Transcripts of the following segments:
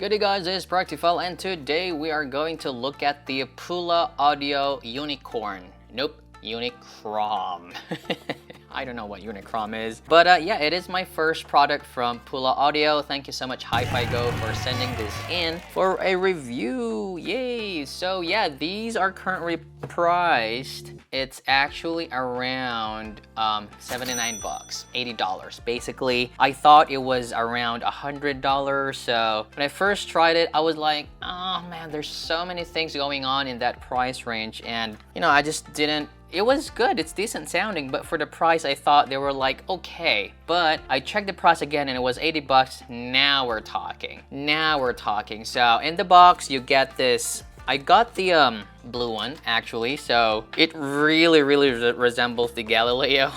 Good day guys, this is Practiphile and today we are going to look at the Pula Audio Unicorn. Nope, Unicrom. I don't know what Unicrom is. But yeah, it is my first product from Pula Audio. Thank you so much HiFiGo for sending this in for a review. Yay! So yeah, these are currently priced. It's actually around 79 bucks, $80 basically. I thought it was around $100. So when I first tried it, I was like, oh man, there's so many things going on in that price range, and you know, I just didn't. It was good, it's decent sounding, but for the price I thought they were like okay. But I checked the price again and it was 80 bucks. Now we're talking. So in the box you get this. I got the blue one actually, so it really resembles the Galileo.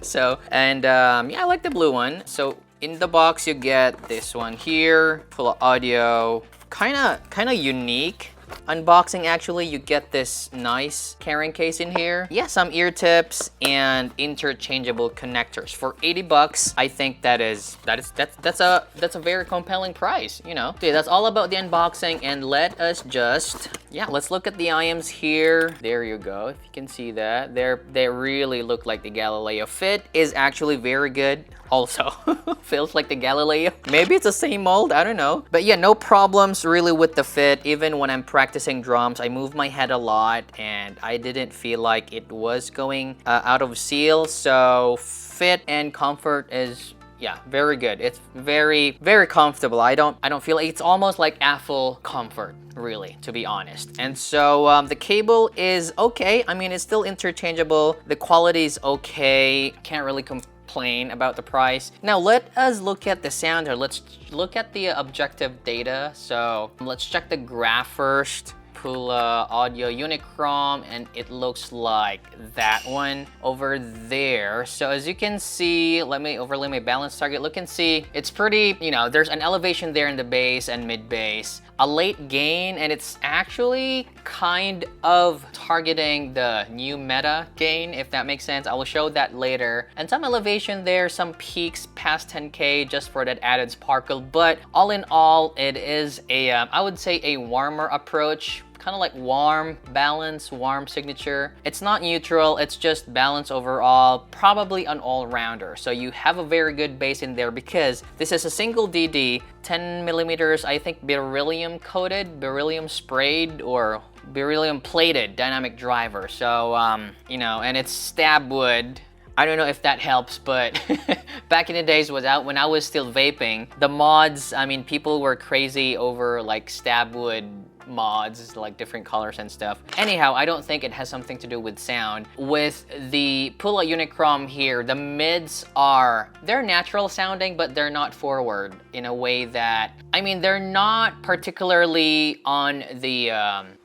So and yeah, I like the blue one. So in the box you get this one here, Pula Audio, kind of unique unboxing. Actually, you get this nice carrying case in here. Yeah, some ear tips and interchangeable connectors for 80 bucks. I think that's a very compelling price, you know. Okay, that's all about the unboxing, and let us just let's look at the IMs here. There you go. If you can see that, they really look like the Galileo. Fit is actually very good. Also feels like the Galileo. Maybe it's the same mold, I don't know. But yeah, no problems really with the fit. Even when I'm practicing drums, I move my head a lot and I didn't feel like it was going out of seal. So fit and comfort is very good. It's very comfortable. I don't feel it's almost like Apple comfort, really, to be honest. And so the cable is okay. I mean, it's still interchangeable. The quality is okay. Can't really complain about the price. Now let us look at the sound here. Let's look at the objective data. So let's check the graph first. Pula Audio Unicrom, and it looks like that one over there. So as you can see, let me overlay my balance target. Look and see, it's pretty, you know, there's an elevation there in the bass and mid bass, a late gain, and it's actually kind of targeting the new meta gain, if that makes sense. I will show that later. And some elevation there, some peaks past 10K just for that added sparkle. But all in all, it is a, I would say a warmer approach. Kind of like warm balance, warm signature. It's not neutral, it's just balance overall, probably an all-rounder. So you have a very good bass in there because this is a single DD, 10 millimeters, I think beryllium coated, beryllium sprayed, or beryllium plated dynamic driver. So, you know, and it's stab wood. I don't know if that helps, but back in the days when I was still vaping, the mods, I mean, people were crazy over like stab wood mods, like different colors and stuff. Anyhow, I don't think it has something to do with sound. With the Pula Unicrom here, the mids they're natural sounding, but they're not forward in a way that, I mean, they're not particularly on the,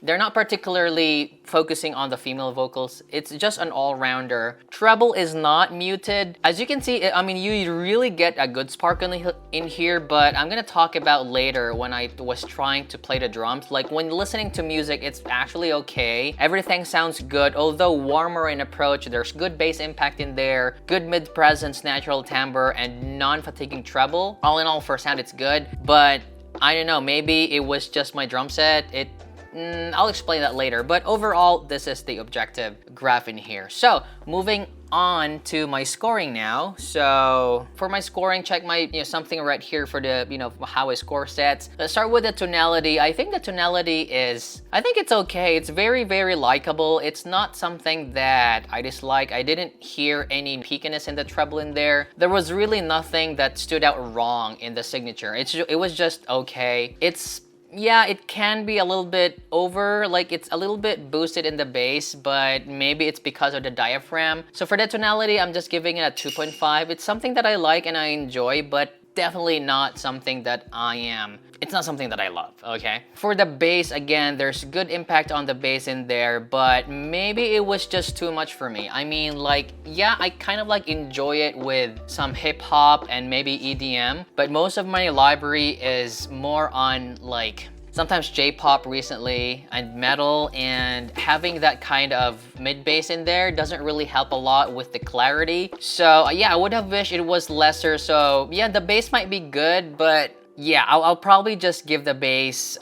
they're not particularly focusing on the female vocals. It's just an all-rounder. Treble is not muted. As you can see, I mean, you really get a good spark in here, but I'm gonna talk about later when I was trying to play the drums. Like when listening to music, it's actually okay. Everything sounds good, although warmer in approach. There's good bass impact in there, good mid presence, natural timbre, and non-fatiguing treble. All in all, for sound, it's good, but I don't know, maybe it was just my drum set. I'll explain that later, but overall, this is the objective graph in here. So moving on to my scoring now. So for my scoring, check my, you know, something right here for the, you know, how I score sets. Let's start with the tonality. I think the tonality is, I think it's okay. It's very likable. It's not something that I dislike. I didn't hear any peakiness in the treble in there. There was really nothing that stood out wrong in the signature. It was just okay. Yeah, it can be a little bit over, like it's a little bit boosted in the bass, but maybe it's because of the diaphragm. So for the tonality, I'm just giving it a 2.5. It's something that I like and I enjoy, but definitely not something that it's not something that I love, okay? For the bass, again, there's good impact on the bass in there, but maybe it was just too much for me. I mean, like, yeah, I kind of like enjoy it with some hip hop and maybe EDM, but most of my library is more on like sometimes J-pop recently and metal, and having that kind of mid bass in there doesn't really help a lot with the clarity. So yeah, I would have wished it was lesser. So yeah, the bass might be good, but Yeah, I'll probably just give the bass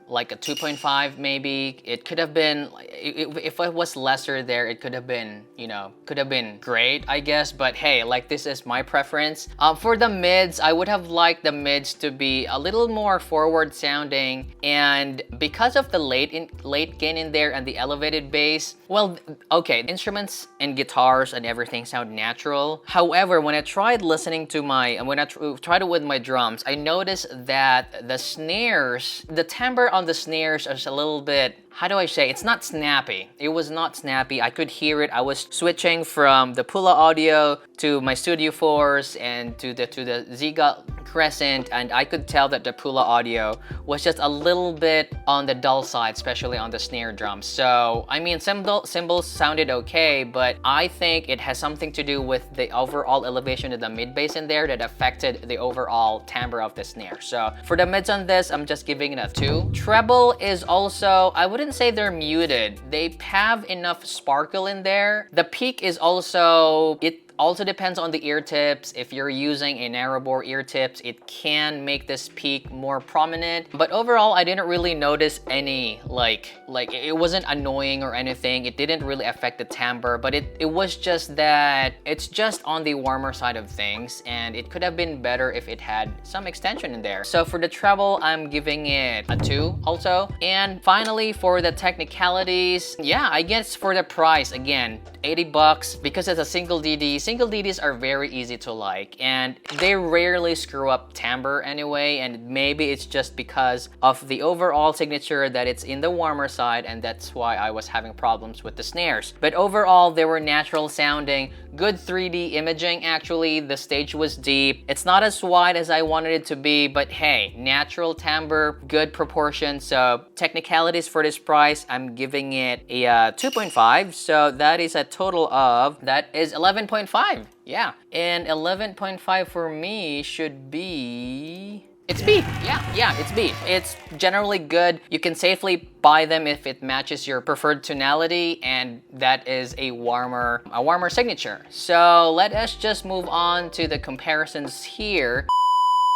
like a 2.5 maybe. It could have been, if it was lesser there, it could have been, you know, could have been great, I guess. But hey, like this is my preference. For the mids, I would have liked the mids to be a little more forward sounding, and because of the late gain in there and the elevated bass, well, okay, instruments and guitars and everything sound natural. However, when I tried listening to when I tried it with my drums, I noticed that the snares, the timbre on the snares is a little bit, how do I say, it's not snappy. It was not snappy. I could hear it. I was switching from the Pula audio to my Studio 4s and to the Ziga Crescent, and I could tell that the Pula audio was just a little bit on the dull side, especially on the snare drum. So, I mean, cymbals sounded okay, but I think it has something to do with the overall elevation of the mid bass in there that affected the overall timbre of the snare. So, for the mids on this, I'm just giving it a 2. Treble is also, I wouldn't say they're muted. They have enough sparkle in there. The peak is also, it also depends on the ear tips. If you're using a narrow bore ear tips, it can make this peak more prominent. But overall, I didn't really notice any like it wasn't annoying or anything. It didn't really affect the timbre, but it was just that it's just on the warmer side of things, and it could have been better if it had some extension in there. So for the treble, I'm giving it a 2 also. And finally, for the technicalities, yeah, I guess for the price, again, 80 bucks, because it's a single DD. Single DDs are very easy to like, and they rarely screw up timbre anyway, and maybe it's just because of the overall signature that it's in the warmer side, and that's why I was having problems with the snares. But overall, they were natural sounding, good 3D imaging actually. The stage was deep. It's not as wide as I wanted it to be, but hey, natural timbre, good proportion. So technicalities for this price, I'm giving it a 2.5. So that is a total of, that is 11.5. Yeah, and 11.5 for me should be, it's B. Yeah, it's B. It's generally good. You can safely buy them if it matches your preferred tonality, and that is a warmer signature. So let us just move on to the comparisons here.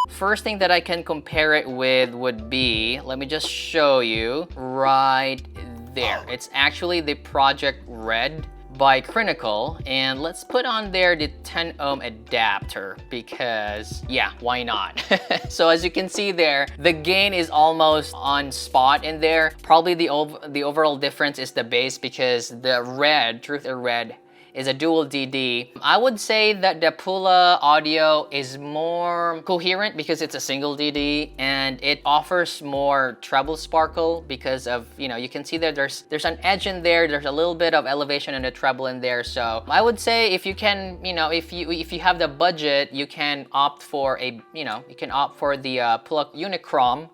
First thing that I can compare it with would be, let me just show you right there. It's actually the Project Red by Critical, and let's put on there the 10 ohm adapter because yeah, why not? So as you can see there, the gain is almost on spot in there. Probably the overall difference is the bass, because the red, Truth or Red, is a dual DD. I would say that the Pula audio is more coherent because it's a single DD, and it offers more treble sparkle because of, you know, you can see that there's an edge in there, there's a little bit of elevation in the treble in there. So I would say if you can, you know, if you have the budget, you can opt for a, you know, you can opt for the Pula Unicrom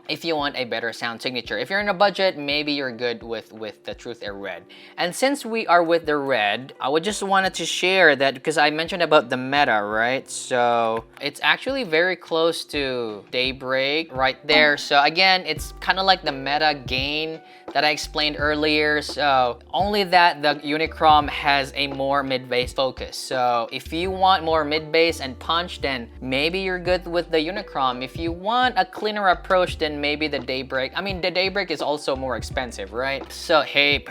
if you want a better sound signature. If you're in a budget, maybe you're good with the Truth or Red. And since we are with the red, I would just wanted to share that because I mentioned about the meta, right? So it's actually very close to Daybreak right there. So again, it's kind of like the meta gain that I explained earlier. So only that the Unicrom has a more mid-bass focus. So if you want more mid-bass and punch, then maybe you're good with the Unicrom. If you want a cleaner approach, then maybe the Daybreak. I mean, the Daybreak is also more expensive, right? So hey,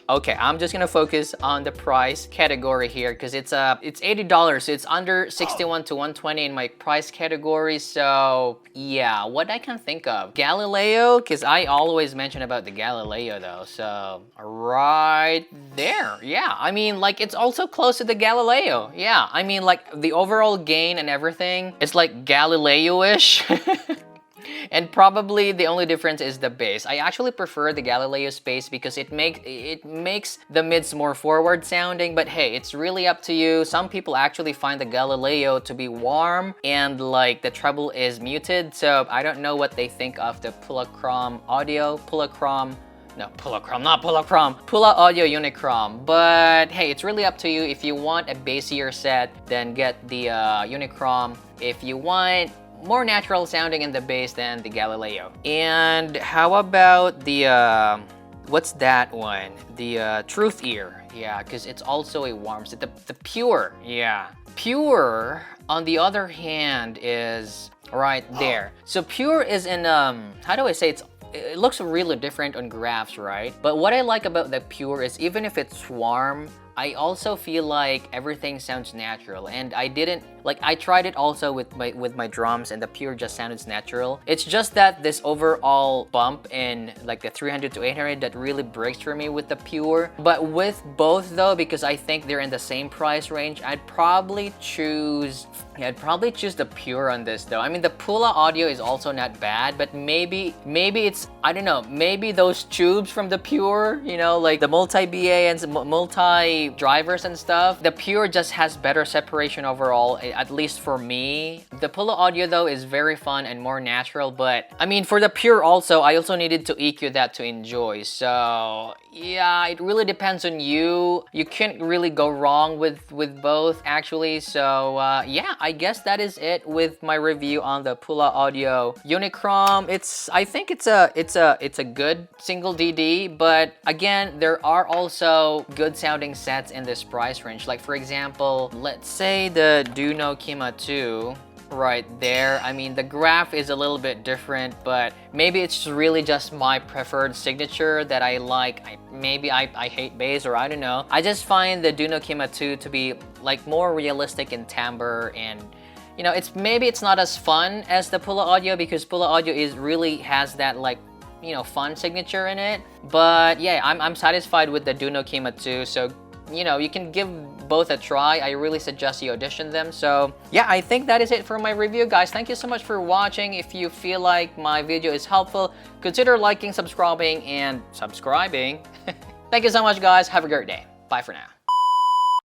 okay, I'm just gonna focus on the price category here because it's $80, so it's under 61 to 120 in my price category. So yeah, what I can think of, Galileo, because I always mention about the Galileo though. So right there, yeah. I mean, like it's also close to the Galileo. Yeah, I mean, like the overall gain and everything, it's like Galileo-ish. And probably the only difference is the bass. I actually prefer the Galileo bass because it makes the mids more forward sounding, but hey, it's really up to you. Some people actually find the Galileo to be warm and like the treble is muted, so I don't know what they think of the Pula audio, Pula Audio Unicrom. But hey, it's really up to you. If you want a bassier set, then get the Unicrom. If you want more natural sounding in the bass than the Galileo. And how about the what's that one? The Truth Ear. Yeah, because it's also a warm set. The Pure. Yeah. Pure, on the other hand is right there. So Pure is in how do I say, it looks really different on graphs, right? But what I like about the Pure is even if it's warm, I also feel like everything sounds natural, and I tried it also with my drums, and the Pure just sounds natural. It's just that this overall bump in like the 300 to 800 that really breaks for me with the Pure. But with both though, because I think they're in the same price range, I'd probably choose the Pure on this though. I mean, the Pula audio is also not bad, but maybe it's, I don't know, maybe those tubes from the Pure, you know, like the multi-BA and multi drivers and stuff, the Pure just has better separation overall, at least for me. The Pula audio though is very fun and more natural, but I mean, for the Pure also, I also needed to EQ that to enjoy. So yeah, it really depends on you. You can't really go wrong with both actually. So yeah, I guess that is it with my review on the Pula Audio Unicrom. I think it's a good single DD, but again, there are also good sounding sets in this price range. Like for example, let's say the Duno Kima 2 right there. I mean, the graph is a little bit different, but maybe it's really just my preferred signature that I like. Maybe I hate bass, or I don't know. I just find the Duno Kima 2 to be like more realistic in timbre, and you know, maybe it's not as fun as the Pula Audio, because Pula Audio really has that like, you know, fun signature in it. But yeah, I'm satisfied with the Duno Kima 2. So you know, you can give both a try. I really suggest you audition them. So yeah, I think that is it for my review, guys. Thank you so much for watching. If you feel like my video is helpful, consider liking, subscribing. Thank you so much, guys. Have a great day. Bye for now.